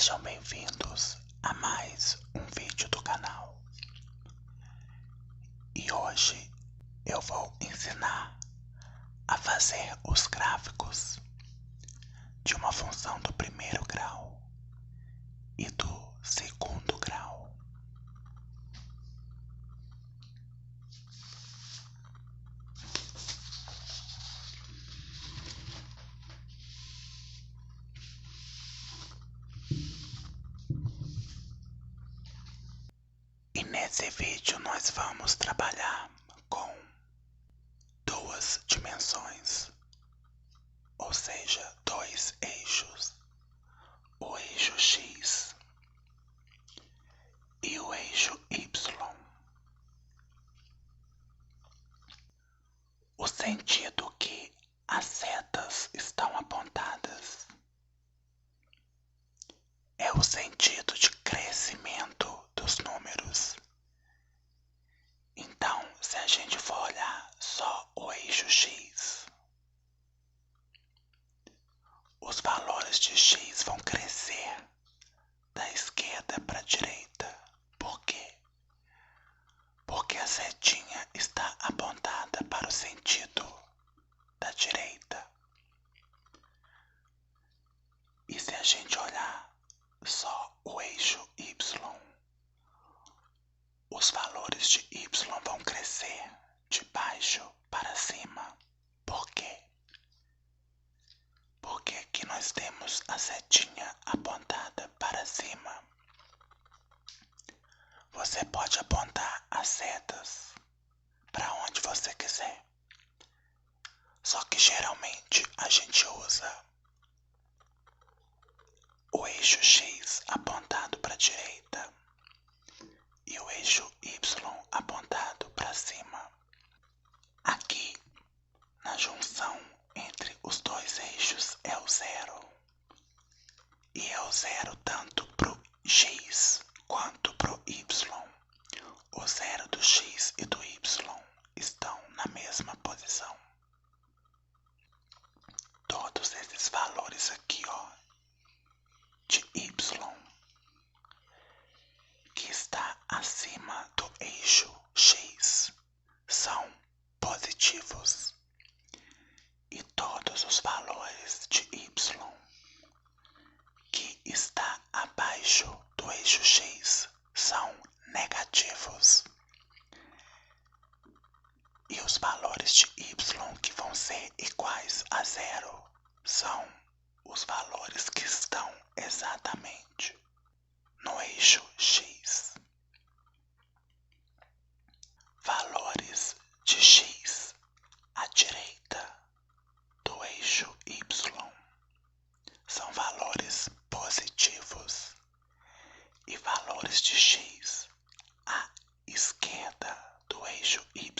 Sejam bem-vindos a mais um vídeo do canal. E hoje eu vou ensinar a fazer os gráficos de uma função do primeiro grau e do segundo grau. E nesse vídeo nós vamos trabalhar com duas dimensões, ou seja, dois eixos, o eixo X e o eixo Y. O sentido que as setas estão apontadas é o sentido de crescimento dos números. Então, se a gente for olhar só o eixo X, os valores de X vão crescer da esquerda para a direita. Por quê? Porque a setinha está apontada para o sentido da direita. E se a gente olhar só o eixo Y, os valores de Y vão crescer de baixo para cima. Por quê? Porque aqui nós temos a setinha apontada para cima. Você pode apontar as setas para onde você quiser. Só que geralmente a gente usa o eixo X apontado para a direita e o eixo Y apontado para cima. Aqui, na junção entre os dois eixos, é o zero. E é o zero tanto para o X quanto para o Y. O zero do X e do Y estão na mesma posição. Todos esses valores aqui, ó, de Y, que está acima do eixo X, são positivos. E todos os valores de Y que está abaixo do eixo X são negativos. E os valores de Y que vão ser iguais a zero são os valores que estão exatamente no eixo X. Valores de X à direita do eixo Y são valores positivos. E valores de X à esquerda do eixo Y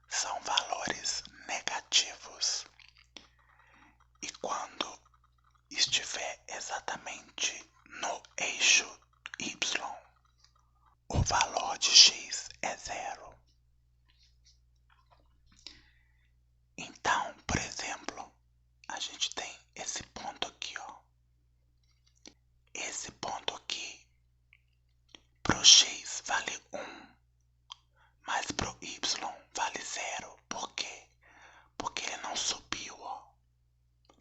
são valores negativos. E quando estiver exatamente no eixo Y, o valor de X é zero. Então, por exemplo, a gente tem esse ponto aqui, ó. Esse ponto aqui, pro X vale 1, mas pro Y vale 0. Por quê? Porque ele não subiu, ó.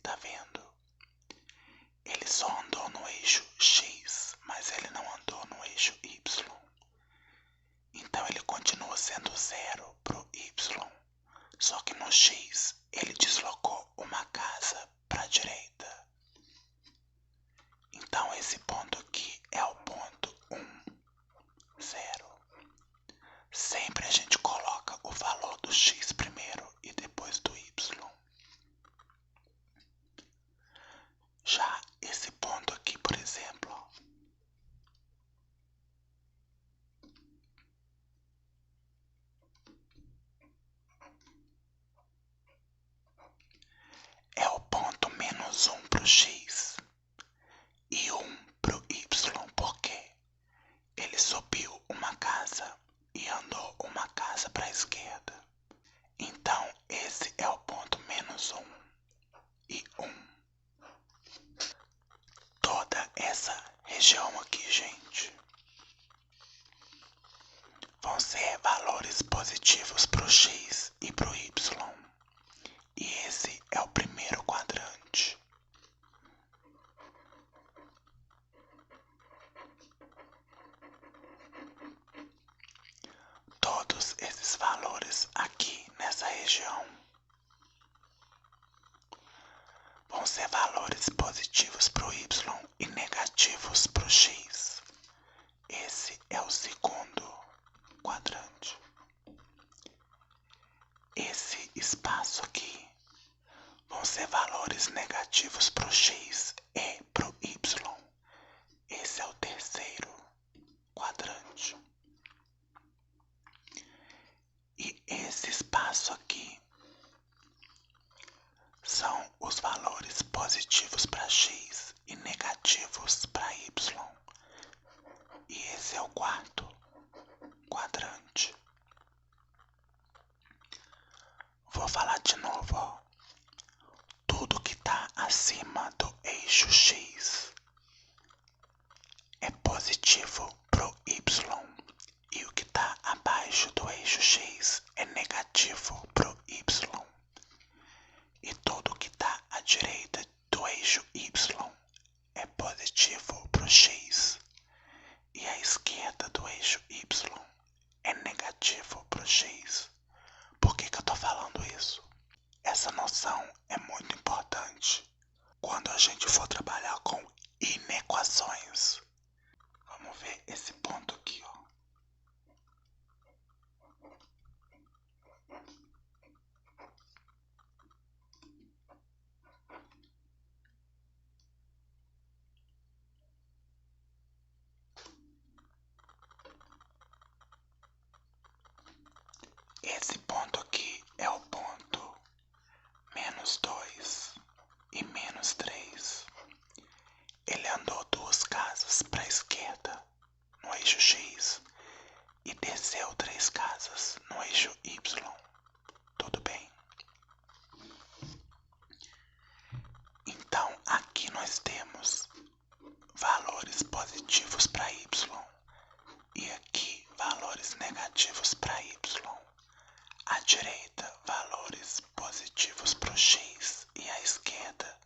Tá vendo? Ele só andou no eixo X, mas ele não andou no eixo Y. Então ele continua sendo 0 pro Y. Só que no X ele deslocou uma casa para a direita. Então esse ponto aqui é o ponto 1, 0. Sempre a gente coloca o valor do X primeiro e depois do Y. Já esse ponto aqui, por exemplo, é o ponto -1 pro X e 1 pro Y. Por quê? Ele subiu uma casa e andou uma casa para a esquerda. Então esse é o ponto -1 e 1. Toda essa região vão ser valores positivos para o y e negativos para o x. Esse é o segundo quadrante. Esse espaço aqui vão ser valores negativos para o x e para o y. Esse é o terceiro quadrante. E esse espaço aqui são os valores positivos para x e negativos para y. E esse é o quarto quadrante. Vou falar de novo, ó. Tudo que está acima do eixo x é positivo pro y. E o que está abaixo do eixo x é negativo pro y. E tudo que está à direita do eixo y é positivo pro x. E a esquerda do eixo y é negativo pro x. Por que eu tô falando isso? Essa noção é muito importante quando a gente for trabalhar com inequações. Vamos ver esse ponto aqui, ó. Esse ponto aqui é o ponto -2 e -3. Ele andou 2 casas para a esquerda no eixo x e desceu 3 casas no eixo y. Tudo bem? Então aqui nós temos valores positivos para y e aqui valores negativos para y. À direita, valores positivos para o x e à esquerda,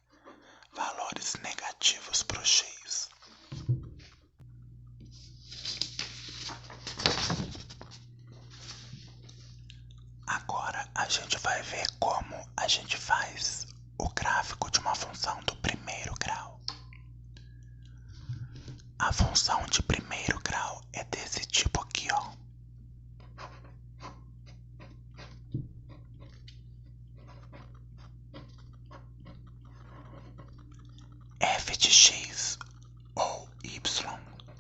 valores negativos para o x. Agora a gente vai ver como a gente faz o gráfico de uma função do primeiro grau. A função de primeiro grau é desse tipo aqui, ó. F de x ou y,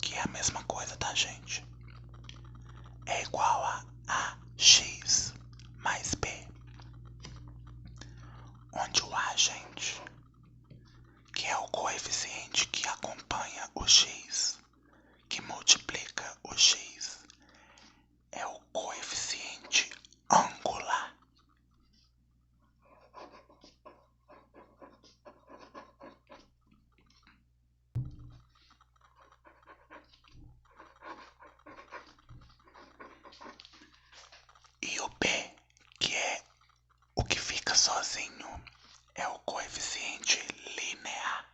que é a mesma coisa, tá, gente? É igual a ax mais b. Onde o a, gente, que é o coeficiente que acompanha o x, que multiplica o x, é o coeficiente angular. E o b, que é o que fica sozinho, é o coeficiente linear.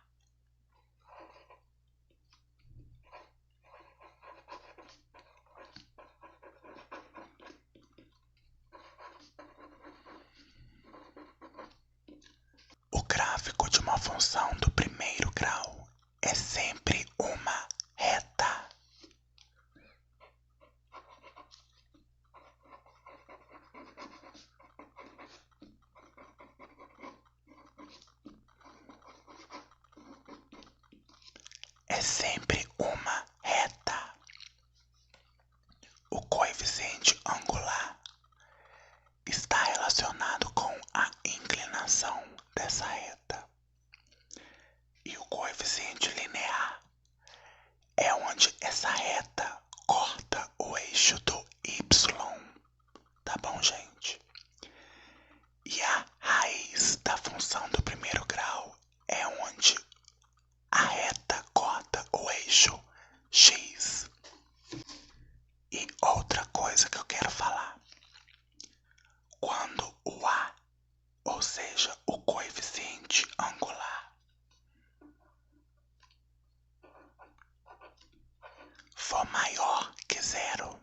O gráfico de uma função do primeiro grau é sempre uma reta. É sempre uma reta. O coeficiente angular está relacionado com a inclinação dessa reta. E o coeficiente linear é onde essa reta corta o eixo do y. Tá bom, gente? E a raiz da função do primeiro grau é onde a reta corta o eixo x. E outra coisa que eu quero falar. Quando o a, ou seja, o coeficiente angular, for maior que 0,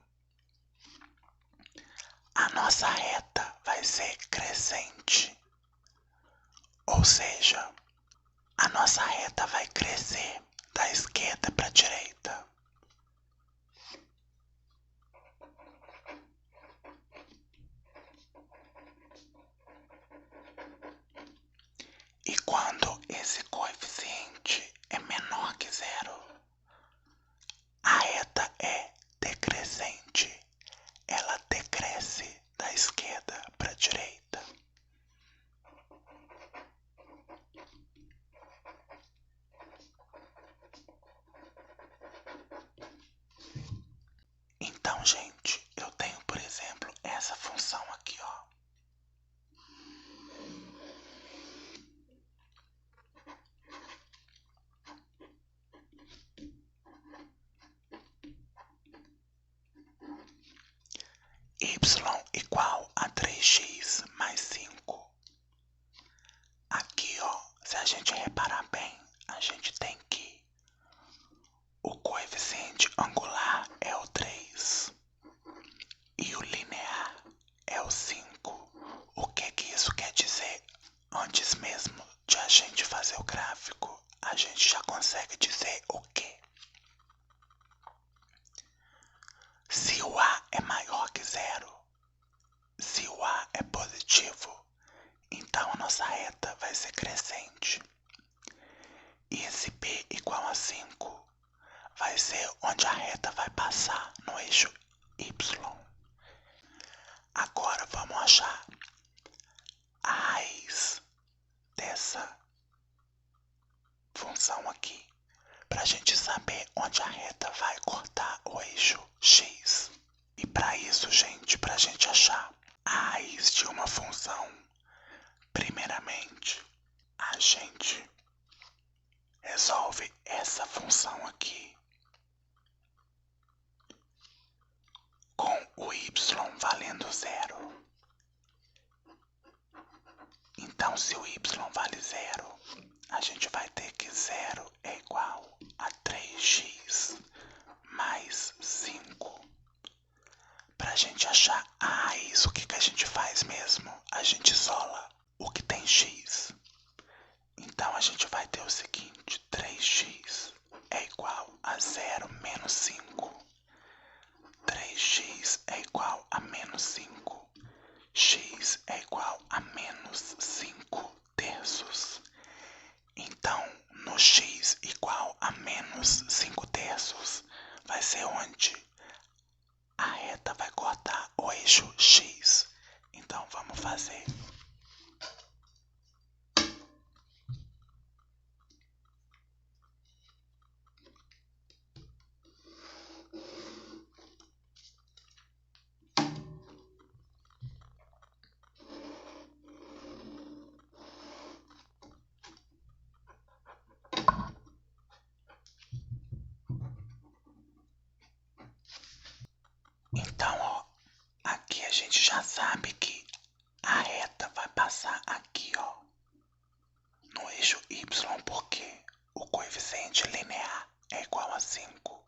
a nossa reta vai ser crescente. reta vai crescer da esquerda para a direita. E quando esse coeficiente é menor que zero, a reta é decrescente. Ela decresce da esquerda para a direita. Então, gente, eu tenho, por exemplo, essa função aqui, ó. Y igual a 3x mais 5. Aqui, ó, se a gente reparar bem, a gente tem que o coeficiente angular é o 3 e o linear é o 5. O que isso quer dizer? Antes mesmo de a gente fazer o gráfico, a gente já consegue dizer o quê? Se o A é maior que zero, se o A é positivo, então a nossa reta vai ser crescente. E esse B igual a 5 vai ser onde a reta vai passar no eixo Y. Agora vamos achar a raiz dessa função aqui, para a gente saber onde a reta vai cortar o eixo X. E para isso, gente, para a gente achar a raiz de uma função, primeiramente, a gente resolve essa função aqui com o y valendo zero. Então, se o y vale zero, a gente vai ter que zero é igual a 3x mais 5. Para a gente achar a raiz, o que a gente faz mesmo? A gente isola o que tem x. Então, a gente vai ter o seguinte: 3x é igual a 0 menos 5. 3x é igual a menos 5. X é igual a menos 5 terços. Então, no x igual a menos 5 terços, vai ser onde a reta vai cortar o eixo X. Então, vamos fazer. Então, ó, aqui a gente já sabe que a reta vai passar aqui, ó, no eixo Y, porque o coeficiente linear é igual a 5.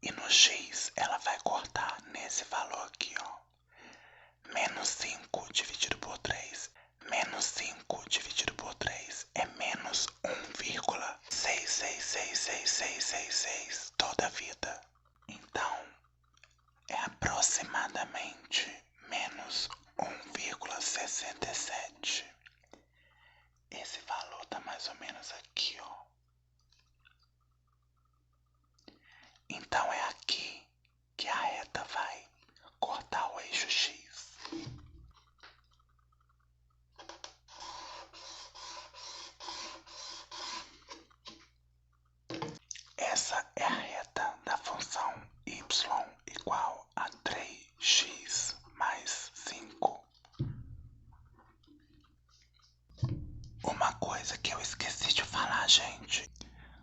E no X ela vai cortar nesse valor aqui, ó. Menos 5 dividido por 3. Menos 5 dividido por 3 é menos 1,6666666 toda a vida. Então, é aproximadamente menos 1,67. Esse valor tá mais ou menos aqui, ó. Então é aqui que a reta vai cortar o eixo X. Essa é a reta da função y igual a 3x mais 5. Uma coisa que eu esqueci de falar, gente.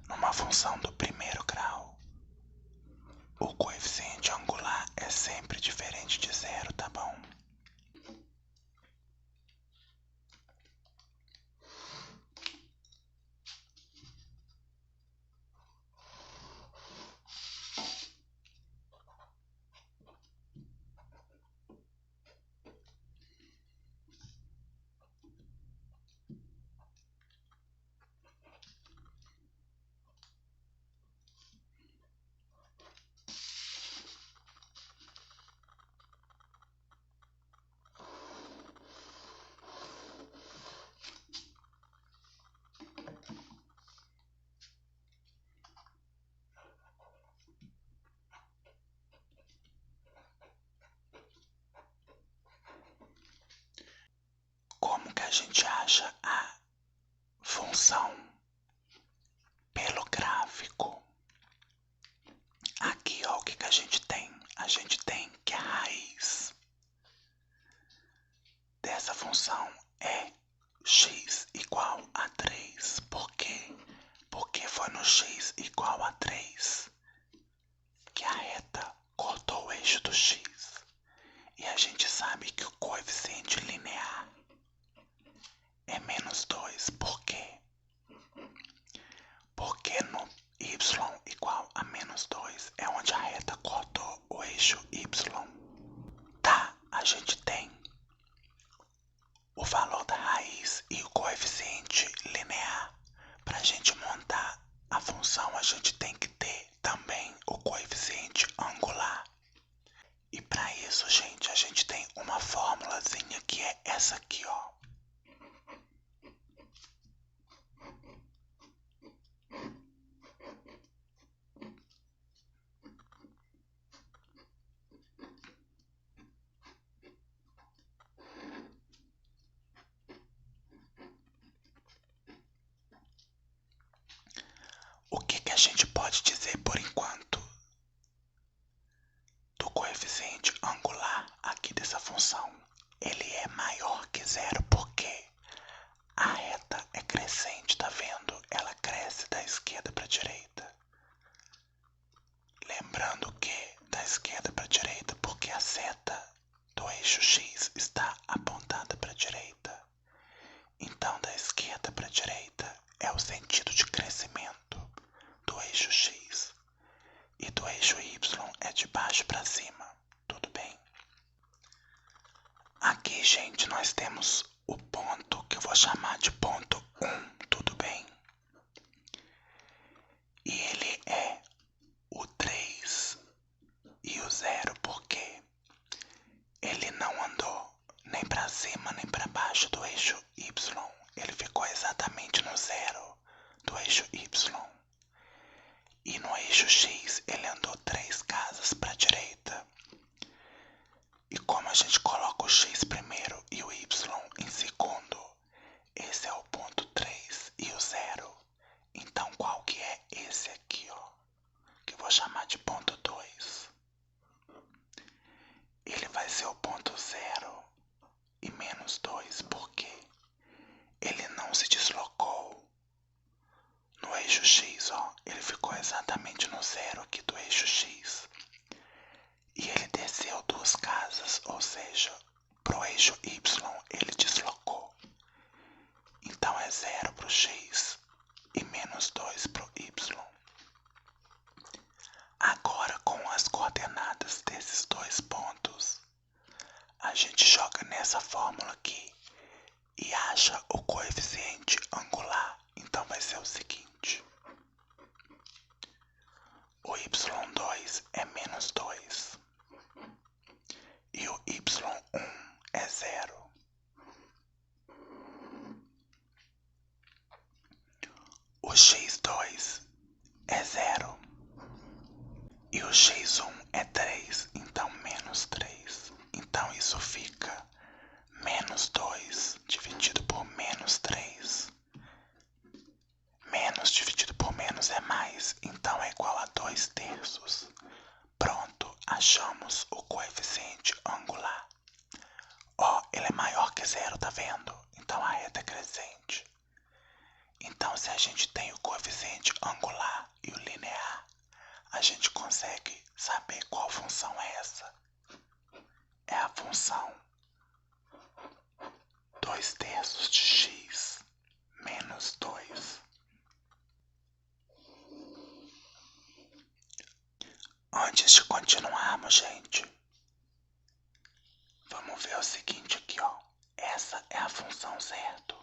Numa função do primeiro grau, o coeficiente angular é sempre diferente de zero, tá bom? a gente acha a função pelo gráfico, aqui ó, o que a gente tem? A gente tem que a raiz dessa função é x igual a 3. Por quê? Porque foi no x igual a 3 que a reta cortou o eixo do x. E a gente sabe que o coeficiente linear é menos 2. Por quê? Porque no y igual a menos 2 é onde a reta cortou o eixo y. Tá, a gente tem o valor da raiz e o coeficiente linear. Para a gente montar a função, a gente tem que ter também o coeficiente angular. E para isso, gente, a gente tem uma formulazinha que é essa aqui, ó. O que a gente pode dizer por enquanto do coeficiente angular aqui dessa função? Ele é maior que zero porque a reta é crescente, tá vendo? Ela cresce da esquerda para a direita. Lembrando que da esquerda para a direita porque a seta do eixo x está apontada para a direita. Então, da esquerda para a direita é o sentido de crescimento do eixo x. E do eixo y é de baixo para cima. Tudo bem? Aqui, gente, nós temos o ponto que eu vou chamar de ponto 1. Tudo bem? E ele é o 3 e o 0 porque ele não andou nem para cima nem para baixo do eixo y. Ele ficou exatamente no 0 do eixo y. E no eixo x ele andou 3 casas para a direita. E como a gente coloca o x primeiro e o y em segundo, esse é o ponto 3 e o 0. Então qual que é esse aqui, ó? Que eu vou chamar de ponto 2. Ele vai ser o ponto 0 e menos 2 porque ele não se deslocou no eixo x, ó. Ele ficou exatamente no 0 aqui do eixo x. E ele desceu 2 casas, ou seja, pro eixo y ele deslocou. Então é 0 pro x e menos 2 pro y. Agora, com as coordenadas desses dois pontos, a gente joga nessa fórmula aqui e acha o coeficiente angular. Então vai ser o seguinte: o y2 é menos 2 e o y1 é 0. O x2 é 0 e o x1 é 3, então menos 3. Então isso fica menos 2 dividido por menos 3. Menos dividido por menos é mais, então é igual a 2/3. Pronto, achamos o coeficiente angular. Ó, ele é maior que 0, tá vendo? Então a reta é crescente. Então se a gente tem o coeficiente angular e o linear, a gente consegue saber qual função é essa. É a função 2/3 de x menos 2. Antes de continuarmos, gente, vamos ver o seguinte aqui, ó. Essa é a função, certo?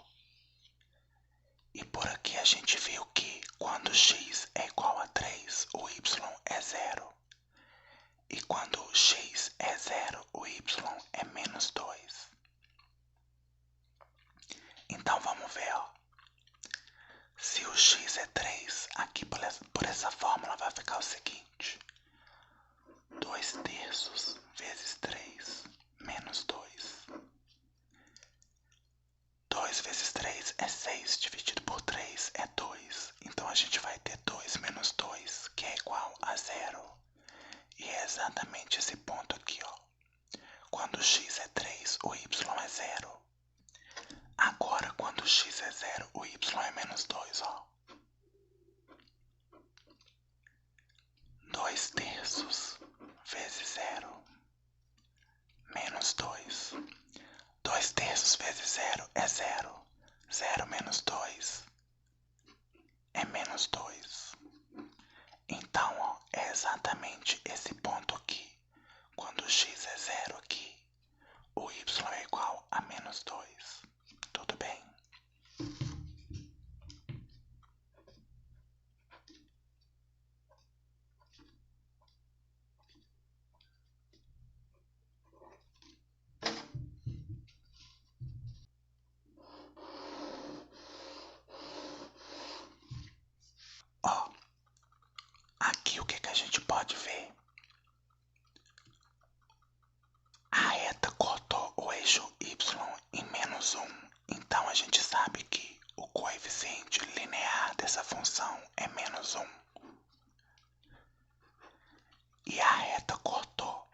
E por aqui a gente viu que quando x é igual a 3, o y é 0. E quando x é 0, o y é menos 2. Então vamos ver, ó. Se o x é 3, aqui por essa fórmula vai ficar o seguinte: 2/3 vezes 3 menos 2. 2 vezes 3 é 6, dividido por 3 é 2. Então a gente vai ter 2 menos 2, que é igual a 0. E é exatamente esse ponto aqui, ó. Quando x é 3, o y é 0. Agora, quando x é 0, o y é menos 2, ó. 2 terços vezes 0, menos 2. 2 terços vezes 0 é 0. 0 menos 2 é menos 2. Então, ó, é exatamente esse ponto aqui. Quando x é 0 aqui, o y é igual a menos 2. Tudo bem? Ó, aqui o que a gente pode ver? A reta cortou o eixo y em menos 1. Então a gente sabe que o coeficiente linear dessa função é menos 1. E a reta cortou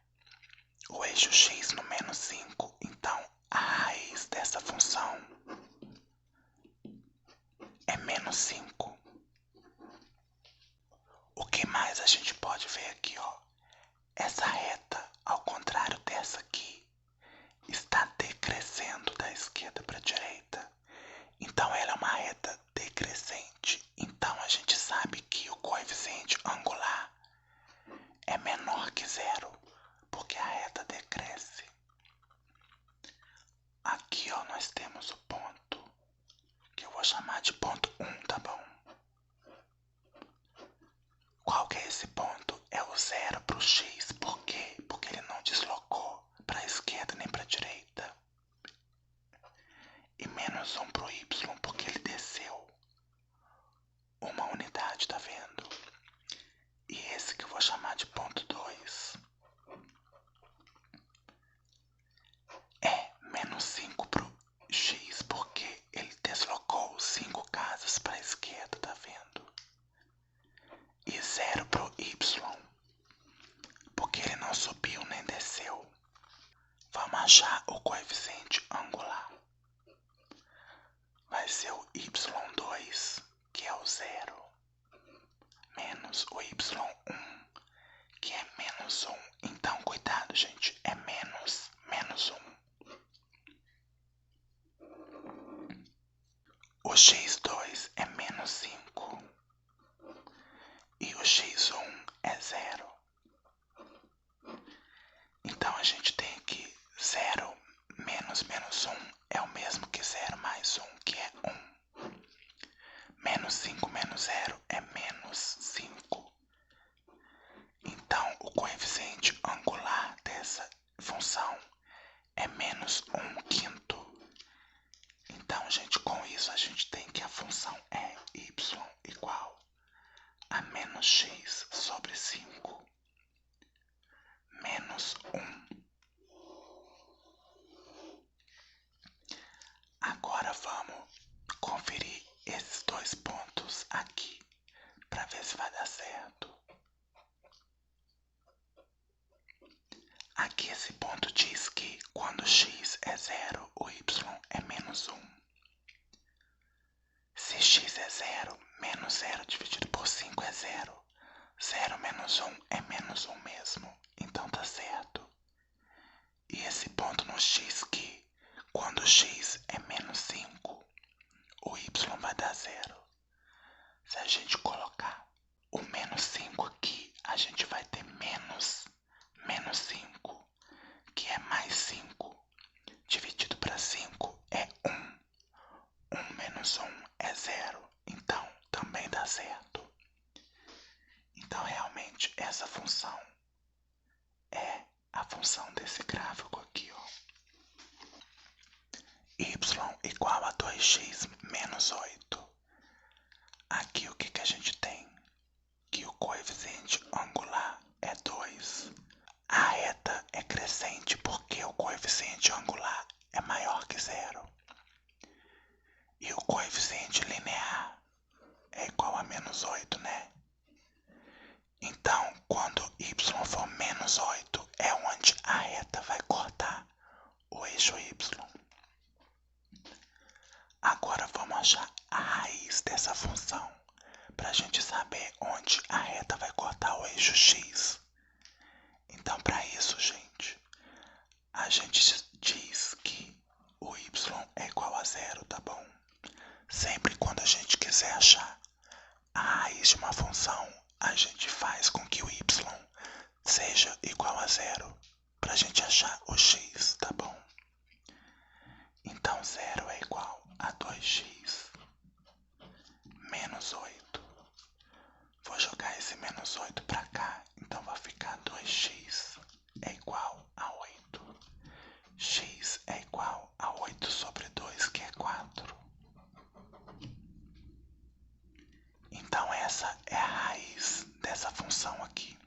o eixo x no menos 5. Então a raiz dessa função é menos 5. O que mais a gente pode ver aqui, ó? Essa reta, ao contrário dessa aqui, está decrescendo da esquerda para a direita. Então ela é uma reta decrescente. Então a gente sabe que o coeficiente angular é menor que 0, porque a reta decresce. Aqui, ó, nós temos o ponto, que eu vou chamar de ponto 1, tá bom? Qual que é esse ponto? É o 0 para o x. Por quê? Porque ele não deslocou para a esquerda nem para a direita. E menos 1 para o y, porque ele desceu uma unidade, tá vendo? E esse que eu vou chamar de ponto 2 é menos 5 para o x, porque ele deslocou 5 casas para a esquerda, tá vendo? E 0 para o y, porque ele não subiu nem desceu. Vamos achar o coeficiente angular. Vai ser o y2, que é o 0, menos o y1, que é menos 1. Então, cuidado, gente, é menos 1. O x2 é menos 5. E o x1 é 0. Então, a gente tem aqui 0 menos menos 1 é o mesmo que 0 mais 1, que é 1. Menos 5 menos 0 é menos 5. Então, o coeficiente angular dessa função é menos 1/5. Então, gente, com isso a gente tem que a função é y igual a menos x sobre 5 menos 1. Agora vamos conferir esses dois pontos aqui para ver se vai dar certo. Aqui esse ponto diz que quando x é 0, o y é menos 1. Se x é 0, menos 0 dividido por 5 é 0. 0 menos 1 é menos 1 mesmo, então tá certo. E esse ponto nos diz que quando x é menos 5, o y vai dar 0. Se a gente colocar o menos 5 aqui, a gente vai ter menos 5, que é mais 5. Dividido para 5 é 1. 1 menos 1 é 0. Então, também dá certo. Então, realmente, essa função é a função desse gráfico aqui, ó. Y igual a 2x menos 8. Aqui o que a gente tem? Que o coeficiente angular é 2. A reta é crescente porque o coeficiente angular é maior que 0. achar a raiz dessa função para a gente saber onde a reta vai cortar o eixo x. Então, para isso, gente, a gente diz que o y é igual a zero, tá bom? Sempre quando a gente quiser achar a raiz de uma função, a gente faz com que o y seja igual a zero para a gente achar o x, tá bom? Então, zero é igual a 2x menos 8. Vou jogar esse menos 8 para cá, então vai ficar 2x é igual a 8. X é igual a 8 sobre 2, que é 4. Então essa é a raiz dessa função aqui.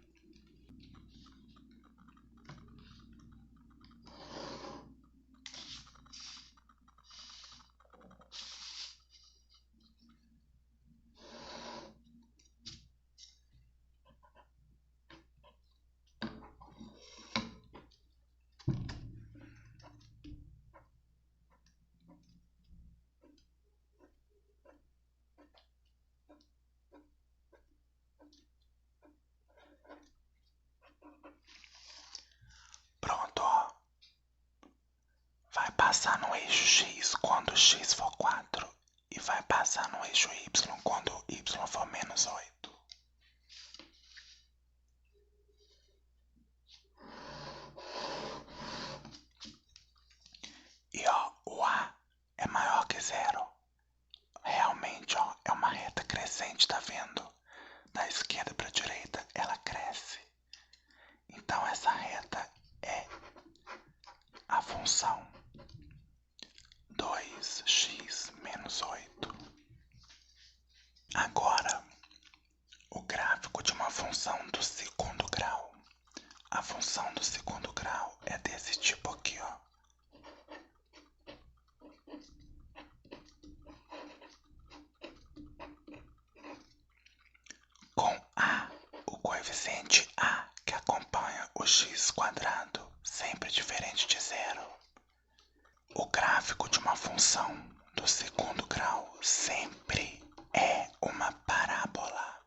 Pronto, ó. Vai passar no eixo x quando x for 4 e vai passar no eixo y quando y for menos 8. E ó, o A é maior que zero. Realmente, ó, é uma reta crescente, tá vendo? Da esquerda para a direita, ela cresce. Então essa reta é a função 2x menos 8. Agora, o gráfico de uma função do segundo grau. A função do segundo grau é desse tipo aqui, ó. Com A, o coeficiente A que acompanha o x quadrado, sempre diferente de zero. O gráfico de uma função do segundo grau sempre é uma parábola.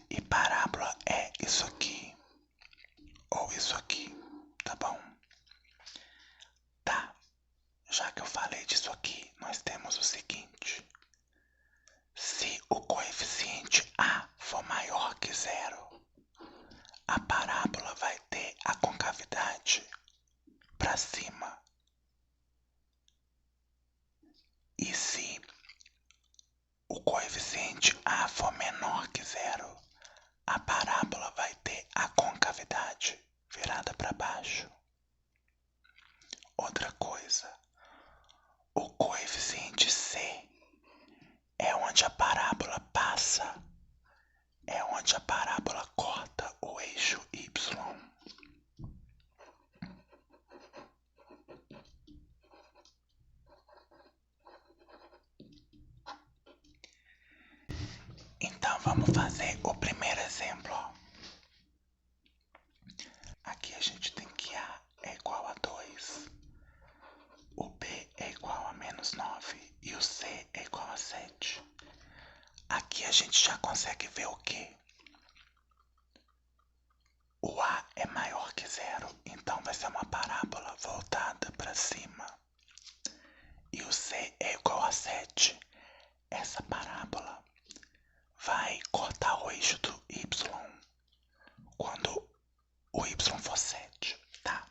E parábola é isso aqui, ou isso aqui, tá bom? Tá, já que eu falei disso aqui, nós temos o seguinte. Se o coeficiente A for maior que zero, a parábola vai ter a concavidade para cima. E se o coeficiente A for menor que zero, a parábola vai ter a concavidade virada para baixo. Outra coisa, o coeficiente C é onde a parábola passa, é onde a parábola corta o eixo Y. Então vamos fazer o primeiro exemplo. Aqui a gente tem que A é igual a 2, o B é igual a menos 9 e o C é igual a 7. Aqui a gente já consegue ver o quê? O A é maior que zero, então vai ser uma parábola voltada para cima. E o C é igual a 7. Essa parábola vai cortar o eixo do Y quando o Y for 7, tá?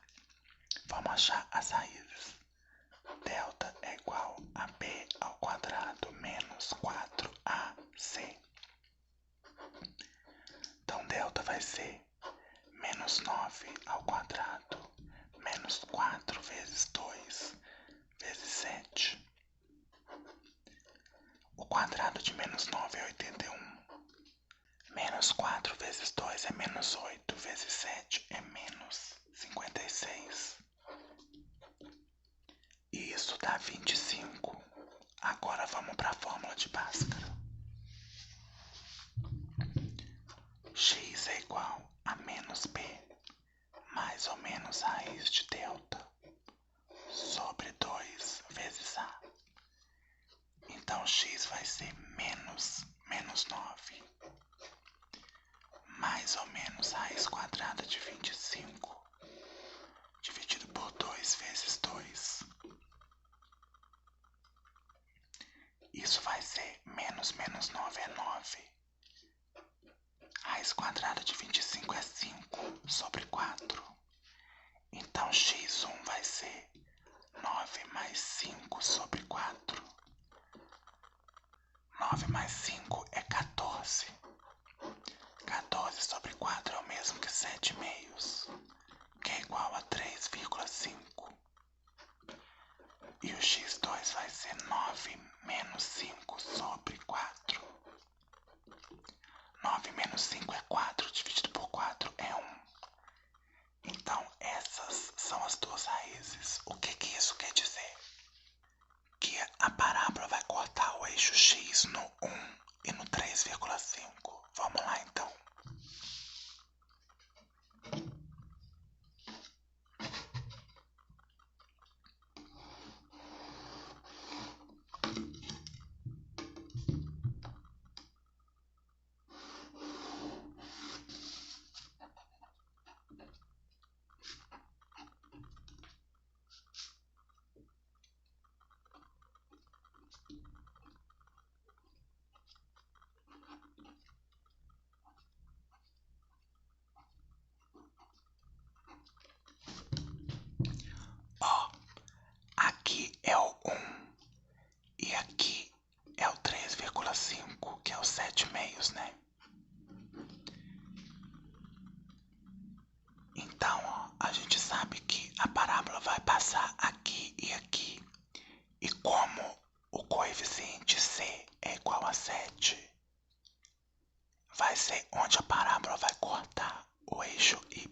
Vamos achar as raízes. Delta é igual a B ao quadrado menos 4AC. Então, delta vai ser menos 9 ao quadrado menos 4 vezes 2 vezes 7. O quadrado de menos 9 é 81. Menos 4 vezes 2 é menos 8 vezes 7 é menos 56. E isso dá 25. Agora vamos para a fórmula de Bhaskara. X é igual a menos B mais ou menos raiz de delta sobre 2 vezes A. Então x vai ser menos 9 mais ou menos raiz quadrada de 25 dividido por 2 vezes 2. Isso vai ser menos 9 é 9. Raiz quadrada de 25 é 5 sobre 4. Então x1 vai ser 9 mais 5 sobre 4. 9 mais 5 é 14. 14 sobre 4 é o mesmo que 7 meios, que é igual a 3,5. E o x2 vai ser 9 menos 5 sobre 4. 9 menos 5 é 4, dividido por 4 é 1. Então, essas são as duas raízes. O que isso quer dizer? Que a parábola vai cortar o eixo x no 1 e no 3,5. Vamos lá, então. Ó, aqui é o 1 e aqui é o 3,5, que é os 7 meios, né? Então, ó, a gente sabe que a parábola vai passar aqui e aqui. E como o coeficiente c é igual a 7, vai ser onde a parábola vai cortar o eixo y.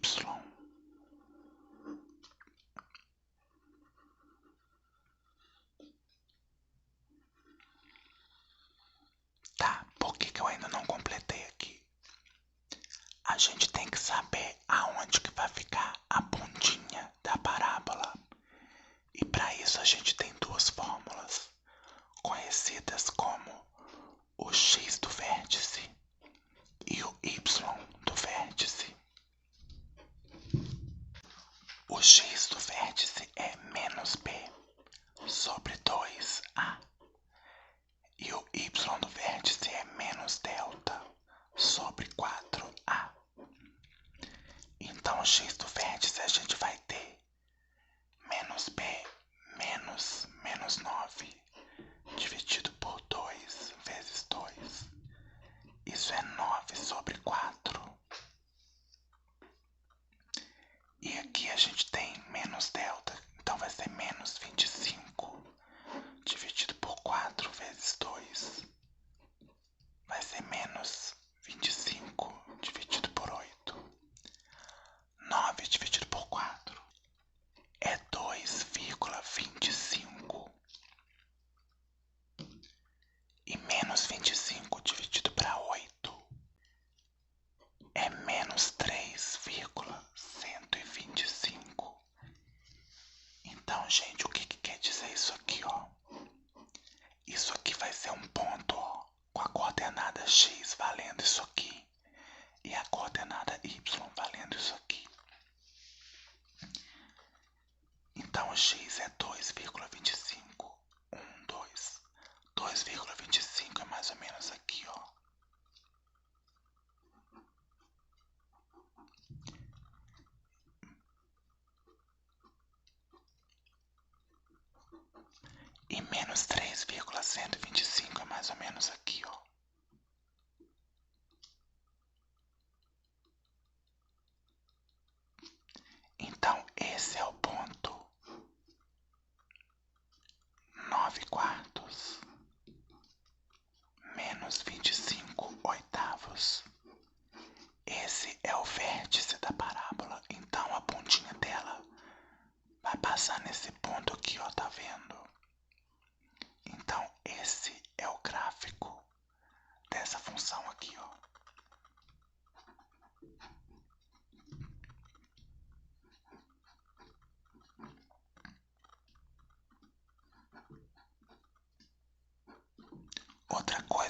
Tá, por que eu ainda não completei aqui? A gente tem que saber aonde que vai ficar a pontinha da parábola. E para isso a gente tem duas fórmulas, conhecidas como o x do vértice e o y do vértice. O x do vértice é menos b sobre 2a. E o y do vértice é menos delta sobre 4a. Então, o x do vértice a gente vai ter menos b menos 9 dividido por 2 vezes 2. Isso é 9 sobre 4. E aqui a gente tem menos delta, então vai ser menos 25 dividido por 4 vezes 2. Vai ser menos 25 dividido por 8. 9 dividido por 4 é 2,25. E menos 25 dividido para 8 é menos 3,125. Então, gente, o que quer dizer isso aqui, ó? Isso aqui vai ser um ponto, ó, com a coordenada x valendo isso aqui e a coordenada y valendo isso aqui. Então, o x é 2,25. 1, 2. 2,25 é mais ou menos aqui, ó. E menos 3,125 é mais ou menos aqui, ó. Então, esse é o ponto 9/4 menos 25/8. Esse é o vértice da parábola. Então, a pontinha dela vai passar nesse ponto aqui, ó, tá vendo? Então, esse é o gráfico dessa função aqui, ó.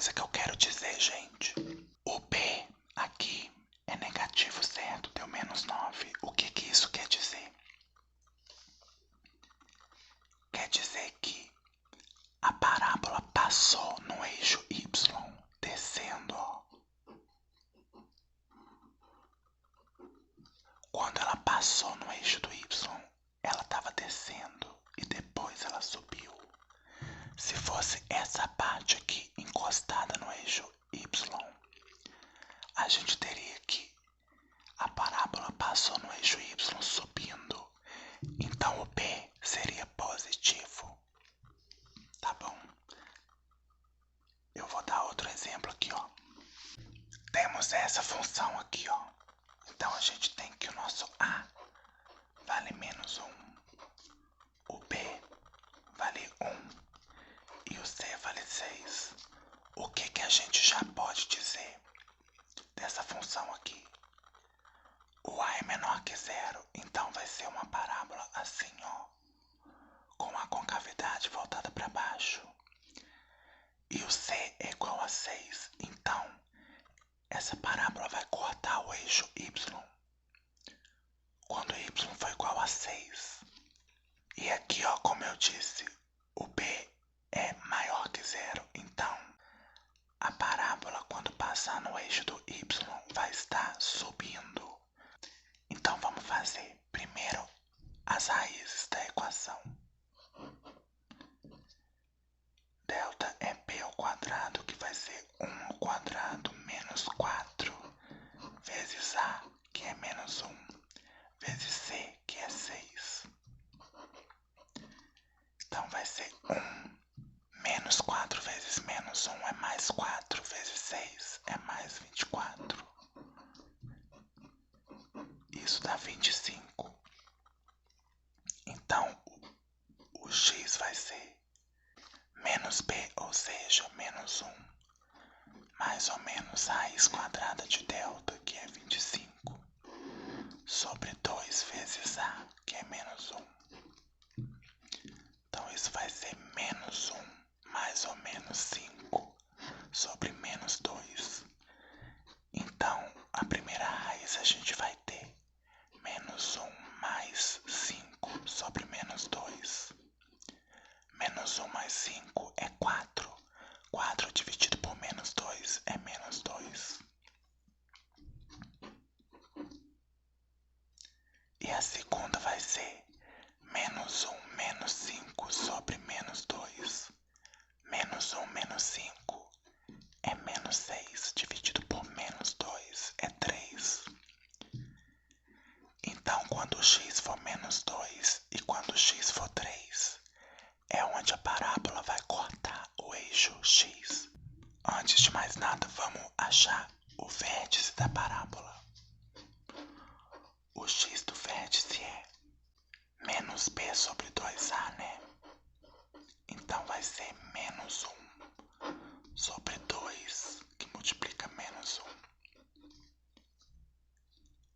coisa que eu quero dizer, gente. O B aqui é negativo, certo? Deu menos 9. O que que isso quer dizer? Quer dizer que a parábola passou no eixo Y, descendo, ó. Quando ela passou no eixo do Y, ela estava descendo e depois ela subiu. Se fosse essa parte aqui encostada no eixo Y, a gente teria que a parábola passou no eixo Y subindo. Então o B seria positivo. Tá bom? Eu vou dar outro exemplo aqui, ó. Temos essa função aqui, ó. Então a gente tem que o nosso A vale menos 1. O B vale 1. E o C vale 6. O que que a gente já pode dizer dessa função aqui? O A é menor que 0, então vai ser uma parábola assim, ó, com a concavidade voltada para baixo. E o C é igual a 6, então essa parábola vai cortar o eixo Y quando Y for igual a 6. E aqui, ó, como eu disse, o B é maior que 0, então a parábola, quando passar no eixo do Y, vai estar subindo. Então vamos fazer primeiro as raízes da equação. Delta é b ao quadrado, que vai ser 1 ao quadrado menos 4 vezes a, que é menos 1, vezes c, que é 6. Então vai ser 1 menos 4 vezes menos 1 é mais 4 vezes 6 é mais 24. Isso dá 25. Então o x vai ser menos b, ou seja, menos 1, mais ou menos raiz quadrada de delta, que é 25, sobre 2 vezes a, que é menos 1. Então isso vai ser menos 1, mais ou menos 5, sobre menos 2. Então a primeira raiz a gente vai ter menos 1 mais 5 sobre menos 2. Menos 1 mais 5 é 4. 4 dividido por menos 2 é menos 2. E a segunda vai ser menos 1 menos 5 sobre menos 2. Menos 1 menos 5 é menos 6. Dividido por menos 2 é 3. Então, quando o x for menos 2 e quando o x for 3, é onde a parábola vai cortar o eixo x. Antes de mais nada, vamos achar o vértice da parábola. O x do vértice é menos b sobre 2a, né? Então vai ser menos 1 sobre 2, que multiplica menos 1.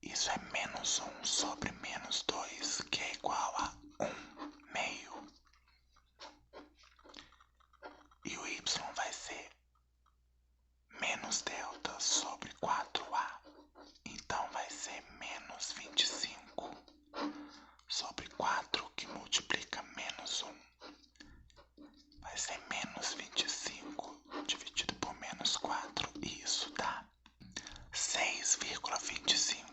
Isso é menos 1 sobre menos 2, que é igual a 1 meio. E o y vai ser menos delta sobre 4a. Então vai ser menos 25 sobre 4, que multiplica menos 1. Vai ser menos 25 dividido por menos 4. E isso dá 6,25.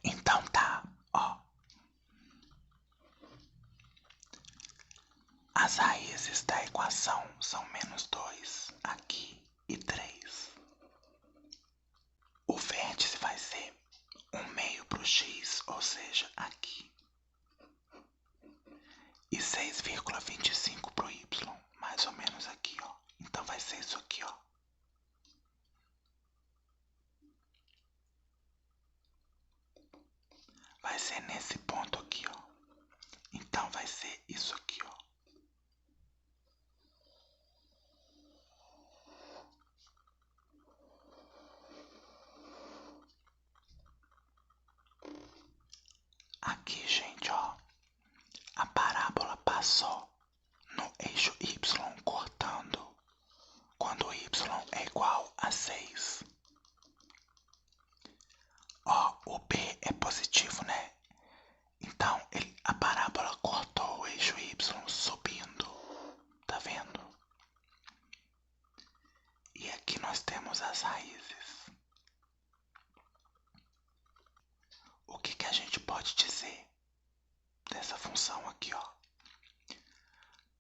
Então tá, ó. As raízes da equação são menos 2 aqui e 3. O vértice vai ser 1 meio para o x, ou seja, aqui. E 6,25 pro y, mais ou menos aqui, ó. Então vai ser isso aqui, ó. Vai ser nesse ponto aqui, ó. Então vai ser isso aqui, ó. Aqui, gente, ó. A parábola passou no eixo y, cortando quando y é igual a 6. Ó, o b é positivo, né? Então a parábola cortou o eixo y subindo. Tá vendo? E aqui nós temos as raízes. O que a gente pode dizer dessa função aqui, ó?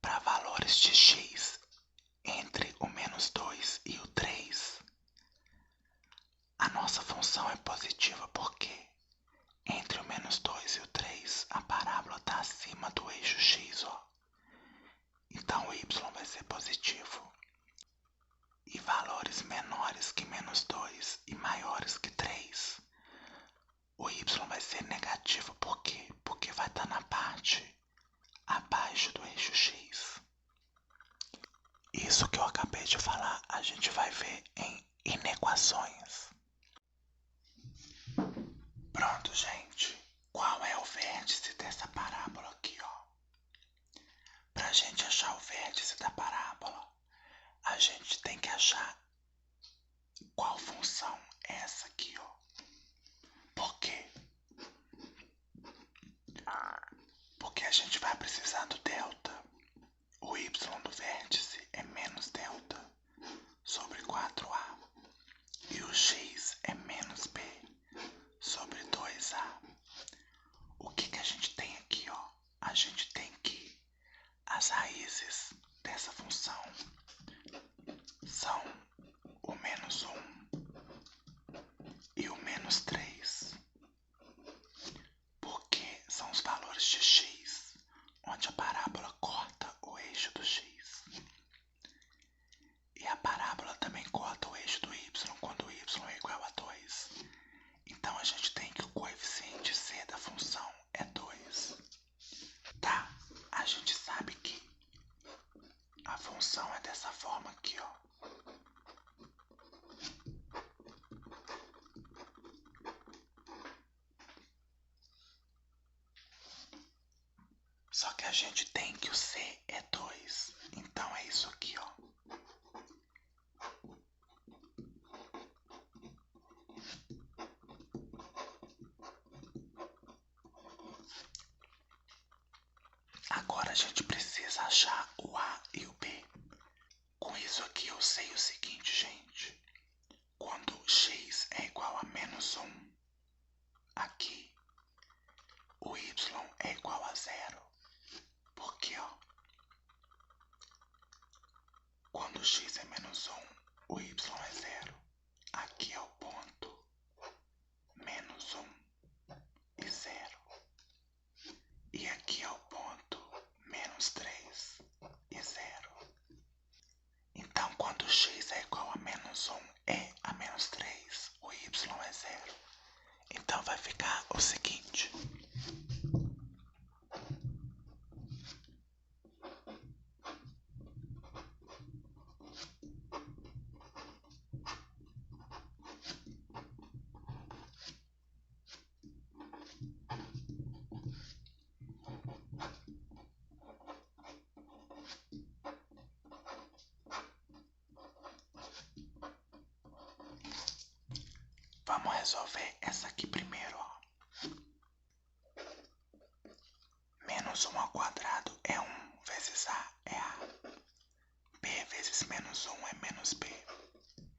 Para valores de x entre o -2 e o 3, a nossa função é positiva porque entre o -2 e o 3 a parábola está acima do eixo x, ó. Então o y vai ser positivo. E valores menores que -2 e maiores que 3, o y vai ser negativo. Por quê? Porque vai estar na parte abaixo do eixo x. Isso que eu acabei de falar, a gente vai ver em inequações. Pronto, gente. Qual é o vértice dessa parábola aqui, ó? Para a gente achar o vértice da parábola, a gente tem que achar qual função é essa aqui, ó. Por quê? Porque a gente vai precisar do delta. O y do vértice é menos delta sobre 4a. E o x é menos b sobre 2a. O que a gente tem aqui, ó? A gente tem que as raízes dessa função são o -1 e o -3. Porque são os valores de x, onde a parábola corta o eixo do x. E a parábola também corta o eixo do y quando o y é igual a 2. Então a gente tem que o coeficiente c da função é 2. Tá? A gente sabe que a função é dessa forma aqui, ó. Só que a gente tem que o c é 2. Então é isso aqui, ó. Agora a gente precisa achar o a e o b. Com isso aqui eu sei o seguinte, gente. Quando x é igual a -1, aqui o y é igual a 0. Porque, ó, quando x é -1, o y é 0. Aqui é o ponto -1 e 0. E aqui é o ponto -3 e 0. Então, quando x é igual a -1 e a -3, o y é 0. Então, vai ficar o seguinte. Vamos resolver essa aqui primeiro, ó. -1 ao quadrado é 1 vezes a é a. B vezes -1 é -b,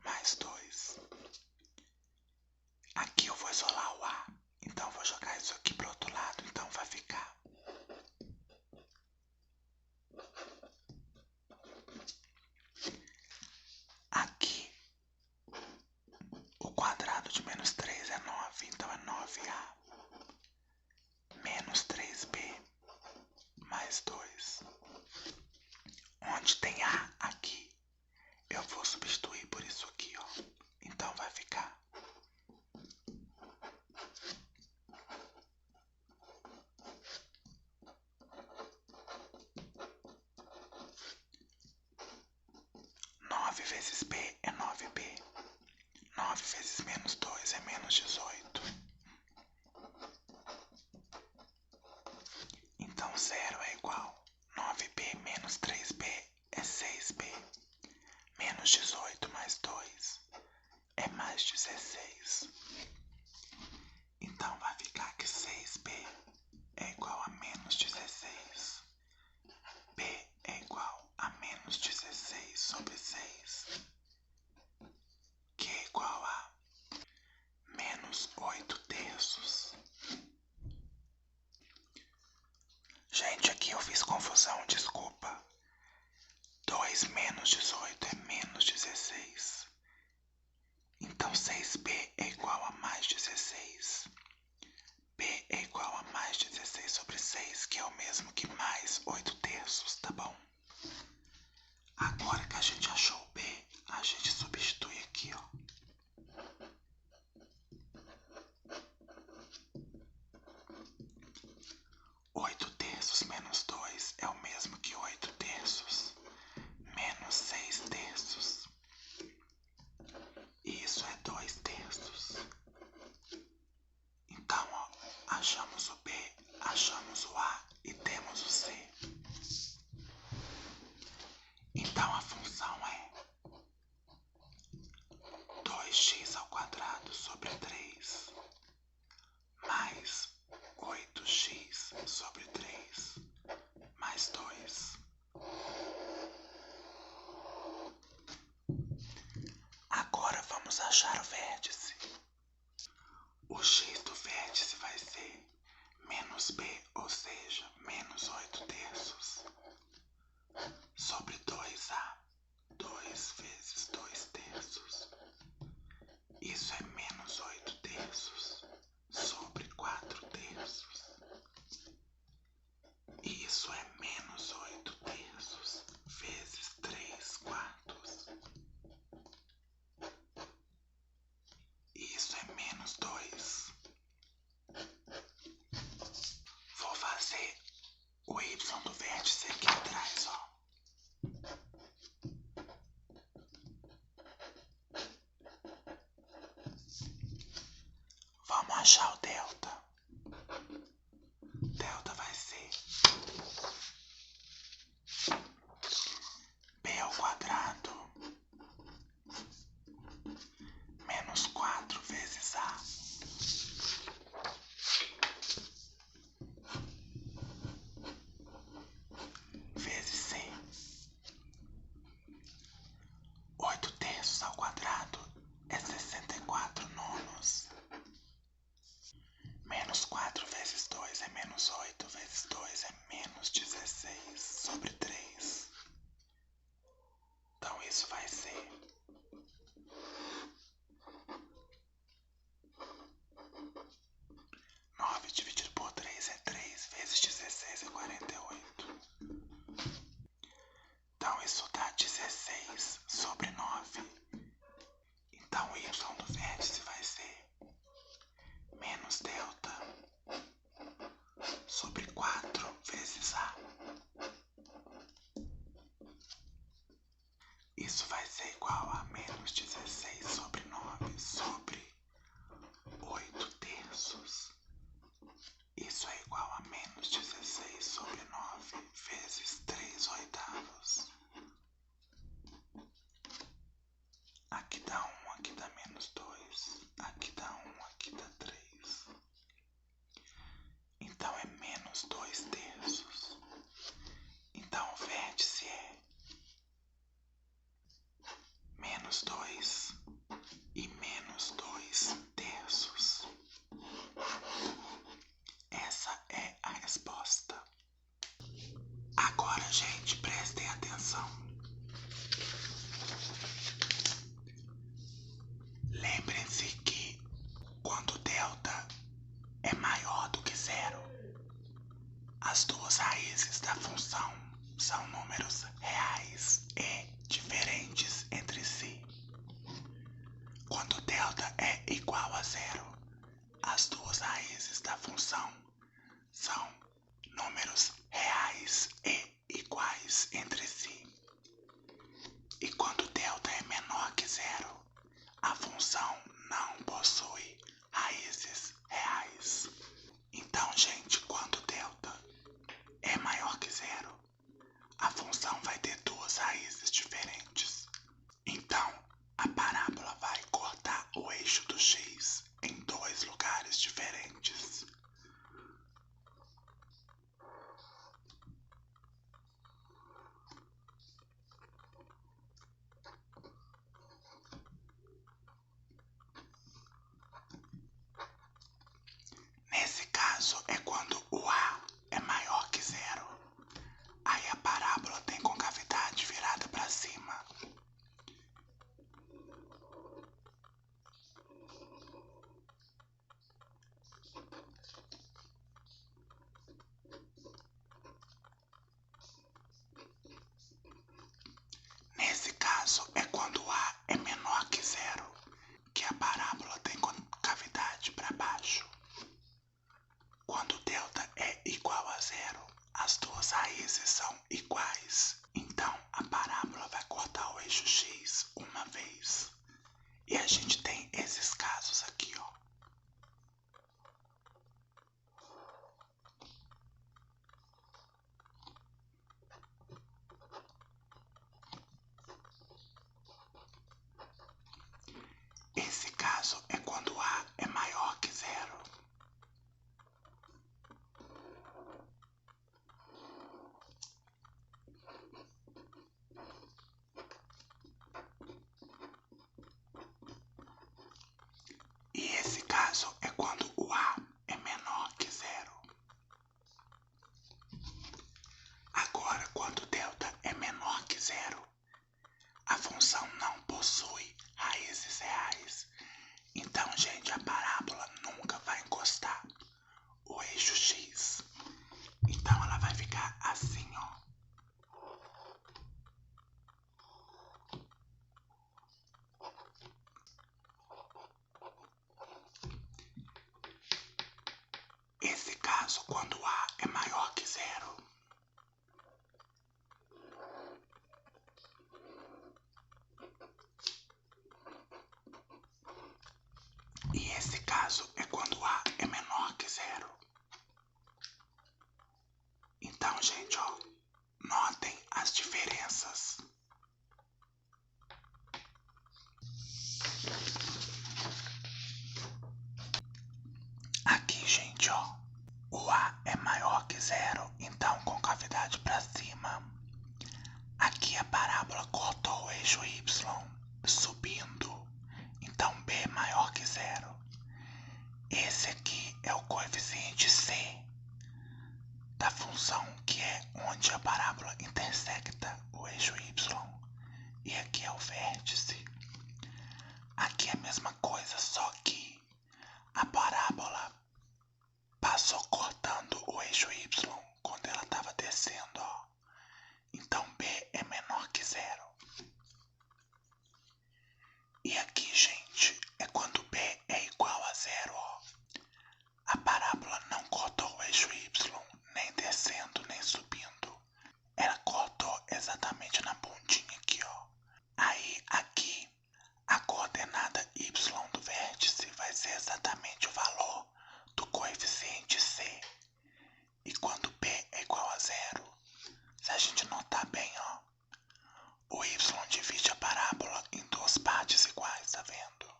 mais 2. Aqui eu vou isolar o a, então vou jogar isso aqui pro outro lado, então vai ficar aqui. O quadrado de -3 é 9, então é 9 2. Onde tem A aqui, eu vou substituir por isso aqui, ó. Então vai ficar 9 vezes B é 9B. 9 vezes menos 2 é menos 18. Então 0 é igual 9B menos 3B é 6B. Menos 18 mais 2 é mais 16. Então vai ficar que 6B é igual a menos 16. B é igual a menos 16 sobre 6. Que é igual a menos 8 terços. Gente, aqui eu fiz confusão, desculpa. 2 menos 18 é menos 16. Então 6B é igual a mais 16. B é igual a mais 16 sobre 6, que é o mesmo que mais 8 terços, tá bom? Agora que a gente achou o B, a gente substitui aqui, ó. Oito terços menos 2 é o mesmo que 8 terços menos 6 terços. E isso é 2 terços. Então, ó, achamos o B, achamos o A e temos o C. Então a função é 2x ao quadrado sobre 3 mais 8x sobre 3 mais 2. Agora vamos achar o vértice. O x do vértice vai ser menos B, ou seja, menos 8 terços, sobre 2A. 2 vezes 2 terços. Isso é menos 8 terços sobre 4 terços. E isso é menos 8 terços vezes 3 quartos. E isso é menos 2. Vou fazer o y do vértice aqui atrás, ó. Vamos achar o delta. Delta vai ser B ao quadrado menos 4 vezes A vezes C. 8 terços ao quadrado é 64 nonos. Menos 4 vezes 2 é menos 8 vezes 2 é menos 16 sobre 3. Então isso vai ser 9 dividido por 3 é 3 vezes 16 é 48. Então isso dá 16 sobre 9. Então o y do vértice vai ser menos delta sobre 4 vezes A. Isso vai ser igual a menos 16 sobre 9 sobre 8 terços. Isso é igual a menos 16 sobre 9 vezes 3 oitavos. Aqui dá 1, aqui dá menos 2. Aqui dá 1, aqui dá 3. Então é menos 2 terços. Então o vértice é menos 2 e menos 2 terços. Essa é a resposta. Agora, gente, prestem atenção. Lembrem-se que quando delta é maior do que zero, a As duas raízes da função são números reais e diferentes entre si. Quando delta é igual a zero, as duas raízes da função são números reais e iguais entre si. E quando delta é menor que zero, a função não possui raízes reais. Então, gente, quando delta é maior que zero, a função vai ter duas raízes diferentes. Então, a parábola vai cortar o eixo do x em dois lugares diferentes. Nesse caso é quando o a é maior que zero. Aí a parábola tem concavidade virada para cima. Nesse caso é quando a é menor que zero, que a parábola tem concavidade para baixo. Quando delta é igual a zero, as duas raízes são iguais. Então a parábola vai cortar o eixo x uma vez. E a gente tem esses casos aqui, ó. Esse caso é quando a é maior que zero. E esse caso é quando o a é menor que zero. Agora, quando delta é menor que zero, a função não possui raízes reais. Então, gente, a parábola nunca vai encostar o eixo x. Então ela vai ficar assim, ó. Esse caso, quando a é maior que zero. E esse caso é quando a é menor que zero. Então, gente, ó, notem as diferenças. Aqui, gente, ó, o a é maior que zero, então concavidade para cima. Aqui a parábola cortou o eixo y subindo, então b é maior que zero. Esse aqui é o coeficiente c da função, que é onde a parábola intersecta o eixo y. E aqui é o vértice. Aqui é a mesma coisa, só que a parábola passou cortando o eixo y quando ela estava descendo, ó. Então b é menor que zero. E aqui, gente, é quando b é igual a zero, ó. A parábola não cortou o eixo y, nem descendo, nem subindo. Ela cortou exatamente na pontinha aqui, ó. Aí, aqui, a coordenada y do vértice vai ser exatamente o valor do coeficiente c. E quando b é igual a zero, se a gente notar bem, ó, o y divide a parábola em duas partes iguais, tá vendo?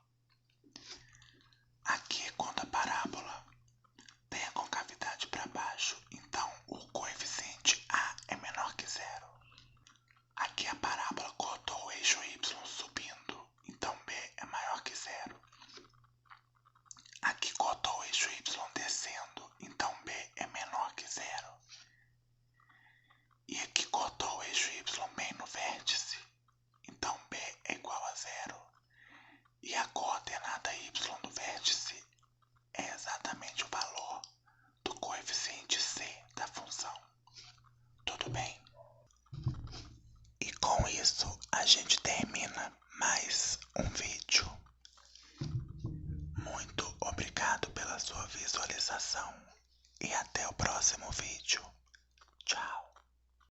Aqui é quando a parábola tem a concavidade para baixo, então o coeficiente a é menor que zero. Aqui a parábola cortou o eixo y subindo, então b é maior que zero. Aqui cortou o eixo y descendo, então b é menor que zero. E aqui cortou o eixo a gente termina mais um vídeo. Muito obrigado pela sua visualização e até o próximo vídeo. Tchau.